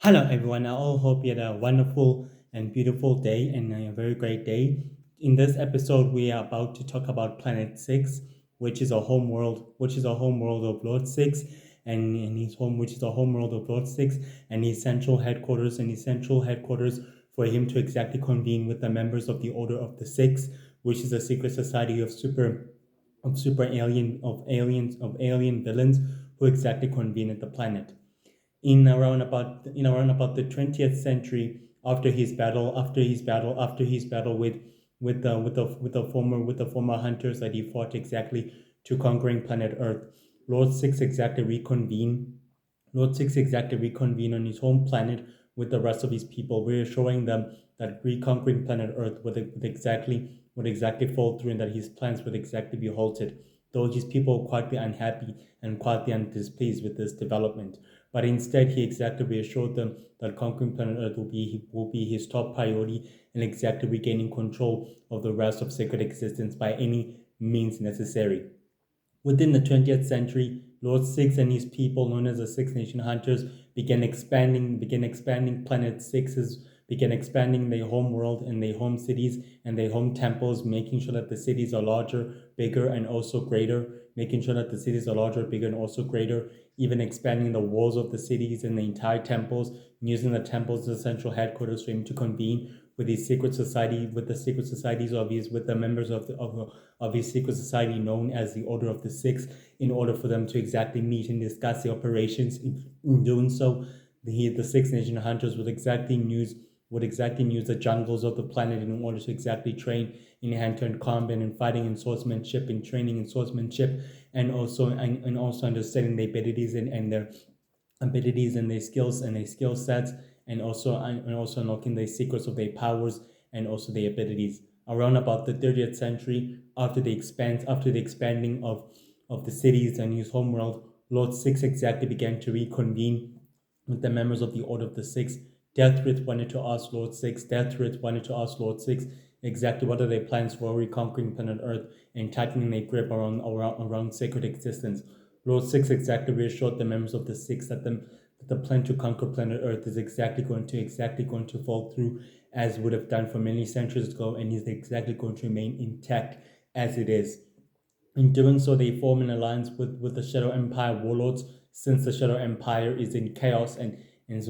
Hello, everyone. I all hope you had a wonderful and beautiful day and a very great day. In this episode, we are about to talk about Planet Six, which is a home world of Lord Six, and his home, which is a home world of Lord Six, and his central headquarters for him to exactly convene with the members of the Order of the Six, which is a secret society of alien villains who exactly convene at the planet in around about the 20th century after his battle with the former hunters that he fought exactly to conquering planet Earth. Lord Six exactly reconvene Lord Six exactly reconvene on his home planet with the rest of his people, reassuring them that reconquering planet Earth would exactly fall through and that his plans would exactly be halted, though his people were quietly unhappy and quietly displeased with this development. But instead, he exactly reassured them that conquering planet Earth will be his top priority and exactly regaining control of the rest of sacred existence by any means necessary. Within the 20th century, Lord Six and his people, known as the Six Nation Hunters, began expanding Planet Sixes, began expanding their home world and their home cities and their home temples, making sure that the cities are larger, bigger, and also greater. Making sure that the cities are larger, bigger, and also greater. Even expanding the walls of the cities and the entire temples, using the temples as central headquarters for him to convene with his secret society, with the secret societies with the members of his secret society known as the Order of the Six, in order for them to exactly meet and discuss the operations. In doing so, the Six Nation Hunters would exactly use the jungles of the planet in order to exactly train in hand-to-hand combat and fighting and swordsmanship and training in swordsmanship, and also understanding their abilities and their skills and their skill sets, and also unlocking the secrets of their powers and also their abilities. Around about the 30th century, after the expanding of the cities and his homeworld, Lord Six exactly began to reconvene with the members of the Order of the Six. Death Threat wanted to ask Lord Six exactly what are their plans for reconquering planet Earth and tightening their grip around sacred existence. Lord Six exactly reassured the members of the Six that the plan to conquer planet Earth is exactly going to fall through as would have done for many centuries ago, and is exactly going to remain intact as it is. In doing so, they form an alliance with the Shadow Empire warlords, since the Shadow Empire is in chaos and is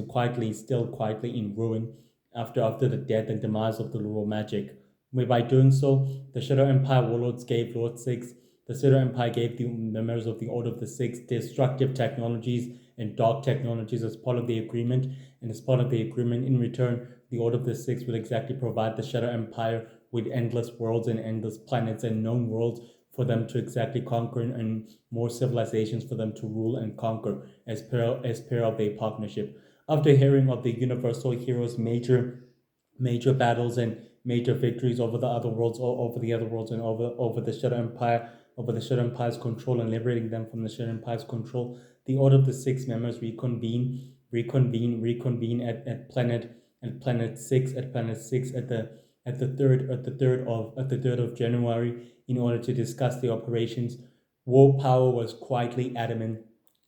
still quietly in ruin after the death and demise of the Laurel Magic. By doing so, the Shadow Empire warlords gave Lord Six the Shadow Empire gave the members of the Order of the Six destructive technologies and dark technologies as part of the agreement. And as part of the agreement, in return, the Order of the Six would exactly provide the Shadow Empire with endless worlds and endless planets and known worlds for them to exactly conquer, and more civilizations for them to rule and conquer as per of their partnership. After hearing of the Universal Heroes' major battles and major victories over the other worlds, or over the other worlds, and over the Shadow Empire, over the Shadow Empire's control, and liberating them from the Shadow Empire's control, the Order of the Six members reconvene at Planet Six at the third of January in order to discuss the operations. World Power was quietly adamant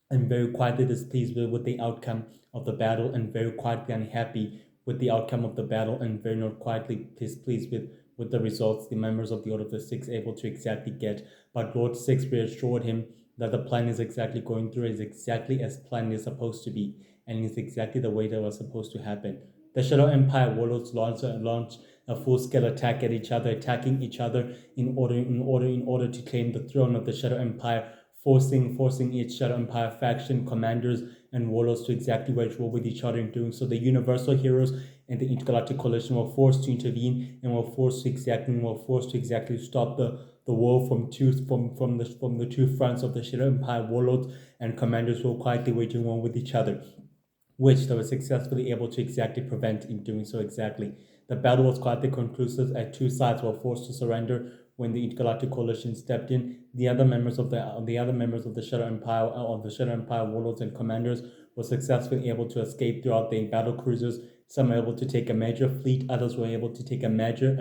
and very quietly displeased with the outcome of the battle, and very quietly unhappy with the outcome of the battle, and very not quietly displeased with the results the members of the Order of the Six able to exactly get. But Lord Six reassured him that the plan is exactly going through is exactly as planned is supposed to be, and is exactly the way that was supposed to happen. The Shadow Empire warlords launched a full-scale attack at each other, attacking each other in order to claim the throne of the Shadow Empire, forcing each Shadow Empire faction commanders and warlords to exactly wage war with each other. In doing so, the Universal Heroes and the Intergalactic Coalition were forced to intervene and were forced to exactly stop the war from the two fronts of the Shadow Empire warlords and commanders who were quietly waging war with each other, which they were successfully able to exactly prevent in doing so exactly. The battle was quietly conclusive as two sides were forced to surrender when the Intergalactic Coalition stepped in. The other members of the Shadow Empire, warlords and commanders, were successfully able to escape throughout their battle cruisers. Some were able to take a major fleet, others were able to take a major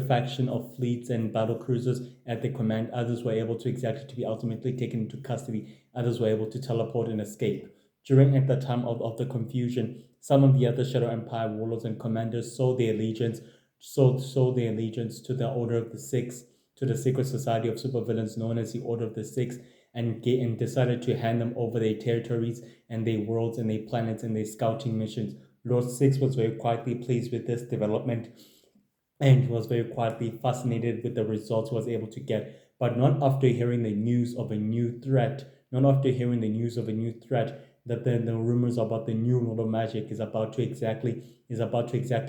faction of fleets and battle cruisers at their command. Others were able to exactly to be ultimately taken into custody. Others were able to teleport and escape. During at the time of the confusion, some of the other Shadow Empire warlords and commanders sold their allegiance to the Order of the Six, to the secret society of supervillains known as the Order of the Six, and decided to hand them over their territories and their worlds and their planets and their scouting missions. Lord Six was very quietly pleased with this development, and he was very quietly fascinated with the results he was able to get. But not after hearing the news of a new threat, not after hearing the news of a new threat, that the rumors about the new Lord of Magic is about to exactly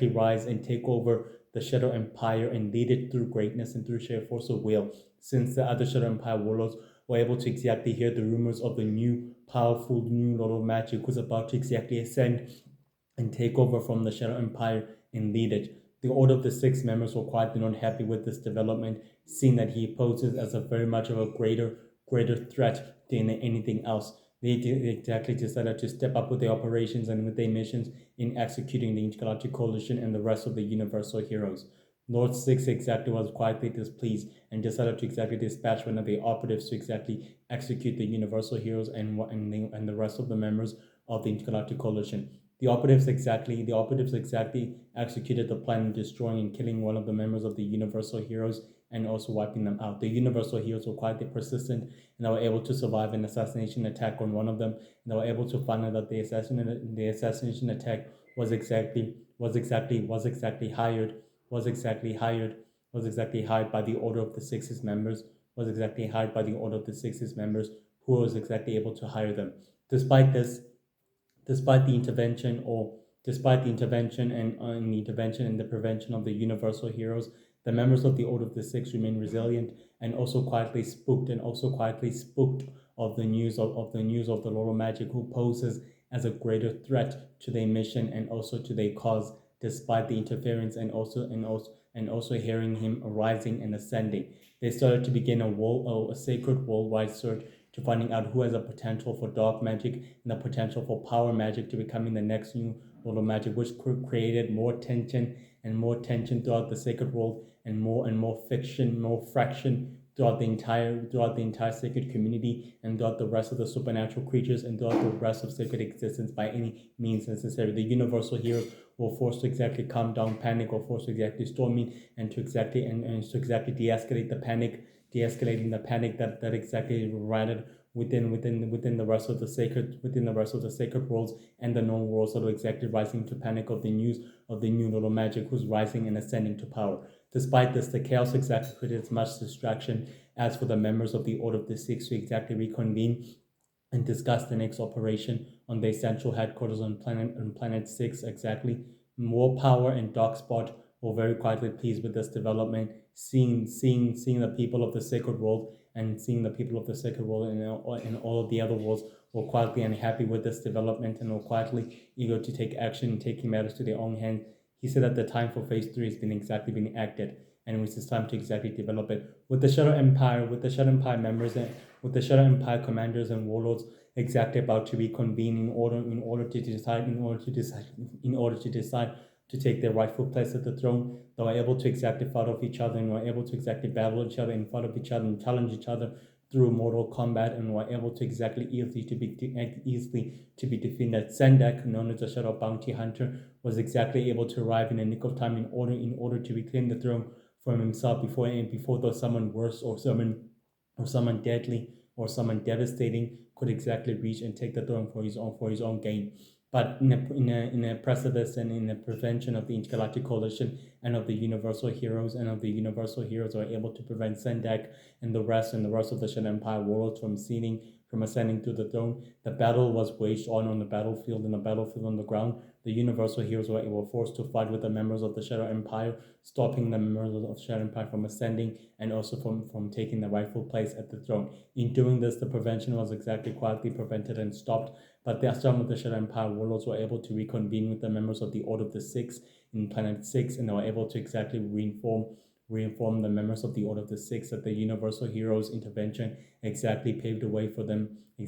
rise and take over the Shadow Empire and lead it through greatness and through sheer force of will. Since the other Shadow Empire warlords were able to exactly hear the rumors of the new powerful new Lord of Magic who's about to exactly ascend and take over from the Shadow Empire and lead it. The Order of the Six members were quietly not happy with this development, seeing that he poses as a very much of a greater threat than anything else. They exactly decided to step up with their operations and with their missions in executing the Intergalactic Coalition and the rest of the Universal heroes. Lord Six exactly was quietly displeased and decided to exactly dispatch one of the operatives to exactly execute the Universal heroes and the rest of the members of the Intergalactic Coalition. The operatives exactly executed the plan, destroying and killing one of the members of the Universal Heroes and also wiping them out. The Universal Heroes were quite persistent, and they were able to survive an assassination attack on one of them. And they were able to find out that the assassination attack was exactly hired was exactly hired by the Order of the Six's members was exactly hired by the Order of the Six's members, who was exactly able to hire them. Despite this, despite the intervention or despite the intervention and the intervention and the prevention of the universal heroes, the members of the Order of the Six remain resilient and also quietly spooked of the news of the Lord of Magic, who poses as a greater threat to their mission and also to their cause, despite the interference and also hearing him rising and ascending. They started to begin a sacred worldwide search to finding out who has a potential for dark magic and the potential for power magic to becoming the next new Lord of Magic, which created more tension throughout the sacred world and more fiction, more fraction throughout the entire sacred community and throughout the rest of the supernatural creatures and throughout the rest of sacred existence by any means necessary. The universal hero were forced to exactly calm down panic or forced to exactly storm in and to exactly de-escalate the panic, de-escalating the panic that exactly rided within the rest of the sacred worlds and the known worlds that are exactly rising to panic of the news of the new Lord of Magic who's rising and ascending to power. Despite this, the chaos exactly created as much distraction as for the members of the Order of the Six to exactly reconvene and discuss the next operation on their central headquarters on planet 6 exactly. More Power and Darkspot were very quietly pleased with this development, seeing the people of the sacred world and seeing the people of the sacred world and all of the other worlds were quietly unhappy with this development and were quietly eager to take action and taking matters to their own hands. He said that the time for phase 3 has been acted, and it was his time to exactly develop it. With the Shadow Empire members and with the Shadow Empire commanders and warlords exactly about to reconvene in order to decide to take their rightful place at the throne. They were able to exactly fight off each other and were able to exactly battle each other and fight off each other and challenge each other through mortal combat and were able to exactly easily to be defeated. Sendak, known as the Shadow Bounty Hunter, was exactly able to arrive in a nick of time in order to reclaim the throne from himself before there's someone worse or someone deadly or someone devastating could exactly reach and take the throne for his own gain. But in a precipice and in a prevention of the Intergalactic Coalition and of the Universal Heroes are able to prevent Sendak and the rest of the Shen Empire warlords from ascending to the throne. The battle was waged on the battlefield on the ground. The Universal Heroes were forced to fight with the members of the Shadow Empire, stopping the members of the Shadow Empire from ascending and also from taking the rightful place at the throne. In doing this, the prevention was exactly quietly prevented and stopped, but some of the Shadow Empire warlords were able to reconvene with the members of the Order of the Six in Planet 6, and they were able to exactly reinform the members of the Order of the Six that the Universal Heroes intervention exactly paved the way for them to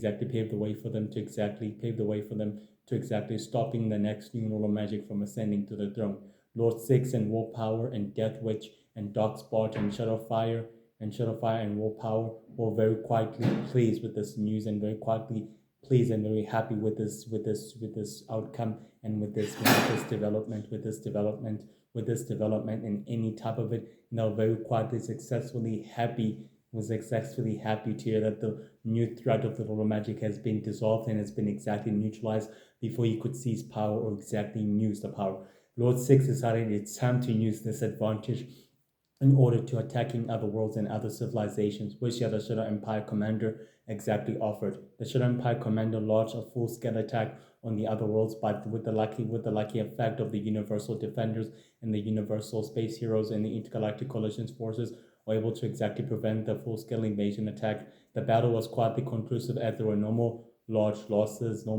exactly stopping the next new Lord of Magic from ascending to the throne. Lord Six and War Power and Death Witch and Darkspot and Shadowfire and War Power were very quietly pleased with this news and very quietly pleased and very happy with this outcome, and with this development and any type of it. Very quietly successfully happy to hear that the new threat of the little magic has been dissolved and has been exactly neutralized before he could seize power or exactly use the power. Lord Six decided it's time to use this advantage in order to attacking other worlds and other civilizations, which the Shadow Empire commander exactly offered. The Shadow Empire commander launched a full-scale attack on the other worlds, but with the lucky effect of the Universal Defenders and the Universal Space Heroes and the Intergalactic Coalition's forces were able to exactly prevent the full-scale invasion attack. The battle was quietly conclusive as there were no more large losses, or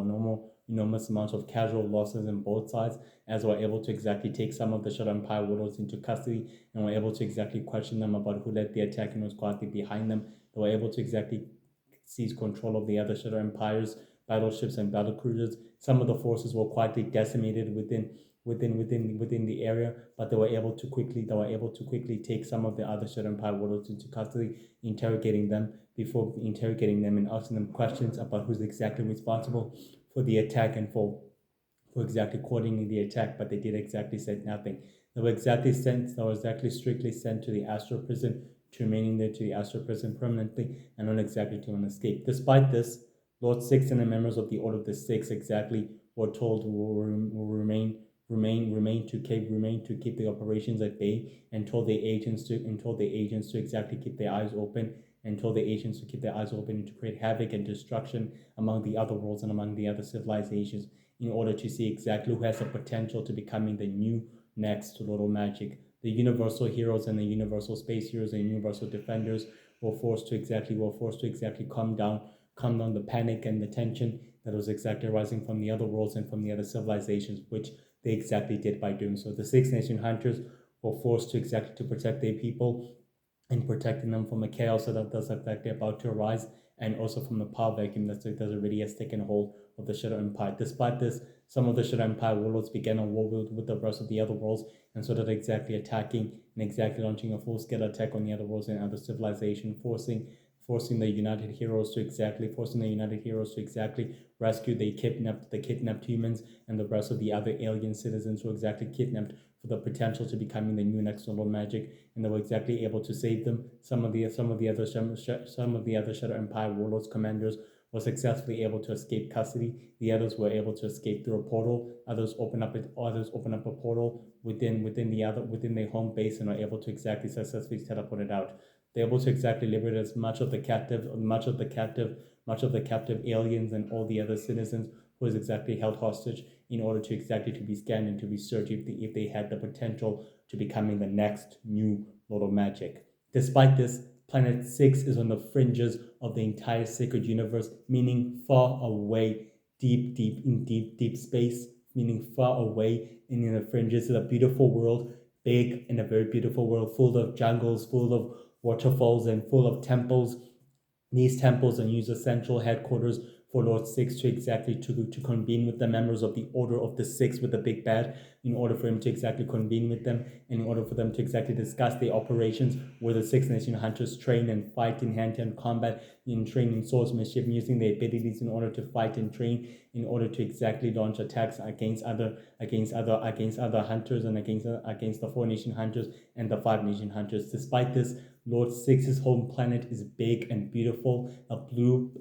no more enormous amounts of casual losses on both sides, as were able to exactly take some of the Shadow Empire warlords into custody and were able to exactly question them about who led the attack and was quietly behind them. They were able to exactly seize control of the other Shadow Empire's battleships and battle cruisers. Some of the forces were quietly decimated within the area, but they were able to quickly take some of the other Shadow Empire warlords into custody, interrogating them and asking them questions about who's exactly responsible for the attack and for exactly coordinating the attack, but they did exactly said nothing. They were exactly strictly sent to the astral prison, to remaining there to the astral prison permanently, and not exactly to an escape. Despite this, Lord Six and the members of the Order of the Six exactly were told will remain to keep the operations at bay, and told the agents to exactly keep their eyes open, and told the agents to keep their eyes open and to create havoc and destruction among the other worlds and among the other civilizations, in order to see exactly who has the potential to becoming the new next Little Magic. The Universal Heroes and the Universal Space Heroes and Universal Defenders were forced to exactly calm down the panic and the tension that was exactly rising from the other worlds and from the other civilizations, which they exactly did by doing so. The Six Nation Hunters were forced to exactly to protect their people and protecting them from the chaos that's exactly about to arise, and also from the power vacuum that already has taken hold of the Shadow Empire. Despite this, some of the Shadow Empire warlords began a war with the rest of the other worlds, and started exactly attacking and exactly launching a full-scale attack on the other worlds and other civilization, forcing the United Heroes to exactly rescue the kidnapped humans and the rest of the other alien citizens who were exactly kidnapped for the potential to becoming the new next Little Magic, and they were exactly able to save them. Some of the other Shadow Empire warlords commanders were successfully able to escape custody. The others were able to escape through a portal. Others open up a portal within their home base and are able to exactly successfully teleport it out. They're able to exactly liberate as much of the captive aliens and all the other citizens who was exactly held hostage, in order to exactly to be scanned and to be searched if they had the potential to becoming the next new Lord of Magic. Despite this, Planet 6 is on the fringes of the entire sacred universe, meaning far away, deep space, meaning far away and in the fringes of a beautiful world, big and a very beautiful world, full of jungles, full of waterfalls, and full of temples. These temples are used as central headquarters for Lord Six to convene with the members of the Order of the Six with the Big Bad, in order for him to exactly convene with them, and in order for them to exactly discuss the operations where the Six Nation Hunters train and fight in hand-to-hand combat, in training swordsmanship, using their abilities in order to fight and train, in order to exactly launch attacks against other hunters and against the Four Nation Hunters and the Five Nation Hunters. Despite this, Lord Six's home planet is big and beautiful, a blue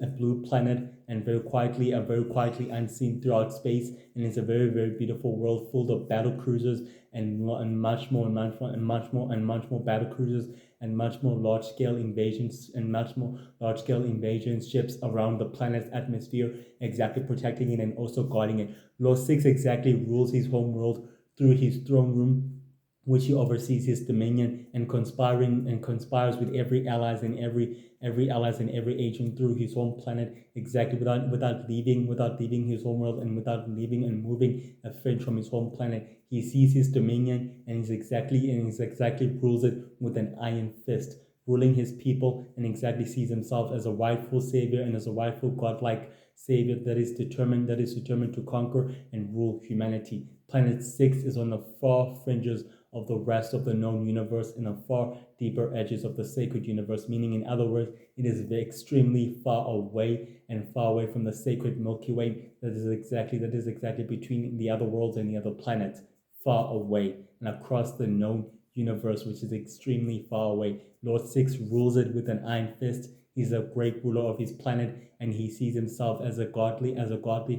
planet, and very quietly unseen throughout space, and it's a very beautiful world full of battle cruisers and much more battle cruisers and much more large scale invasions ships around the planet's atmosphere, exactly protecting it and also guarding it. Lord Six exactly rules his home world through his throne room, which he oversees his dominion, and conspires with every allies and every agent through his home planet, exactly without leaving his home world, and without leaving and moving a thread from his home planet. He sees his dominion, and he's exactly rules it with an iron fist, ruling his people, and exactly sees himself as a rightful savior and as a rightful godlike savior that is determined to conquer and rule humanity. Planet 6 is on the far fringes of the rest of the known universe in the far deeper edges of the sacred universe, meaning, in other words, it is extremely far away and far away from the sacred Milky Way. That is exactly between the other worlds and the other planets, far away and across the known universe, which is extremely far away. Lord Six rules it with an iron fist. He's a great ruler of his planet, and he sees himself as a godly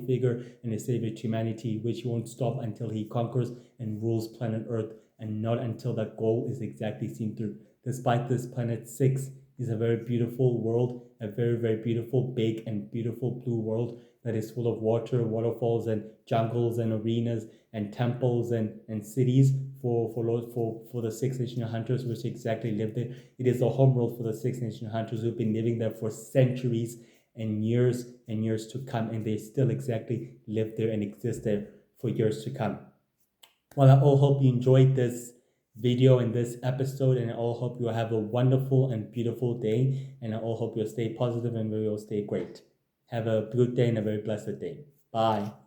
figure and a savior to humanity, which won't stop until he conquers and rules planet Earth, and not until that goal is exactly seen through. Despite this, planet Six is a very beautiful world, a very, very beautiful, big and beautiful blue world that is full of water, waterfalls, and jungles, and arenas, and temples, and cities for the Six Nation Hunters, which exactly live there. It is a homeworld for the Six Nation Hunters who've been living there for centuries and years to come, and they still exactly live there and exist there for years to come. Well, I all hope you enjoyed this video and this episode, and I all hope you have a wonderful and beautiful day, and I all hope you'll stay positive and you'll stay great. Have a good day and a very blessed day. Bye.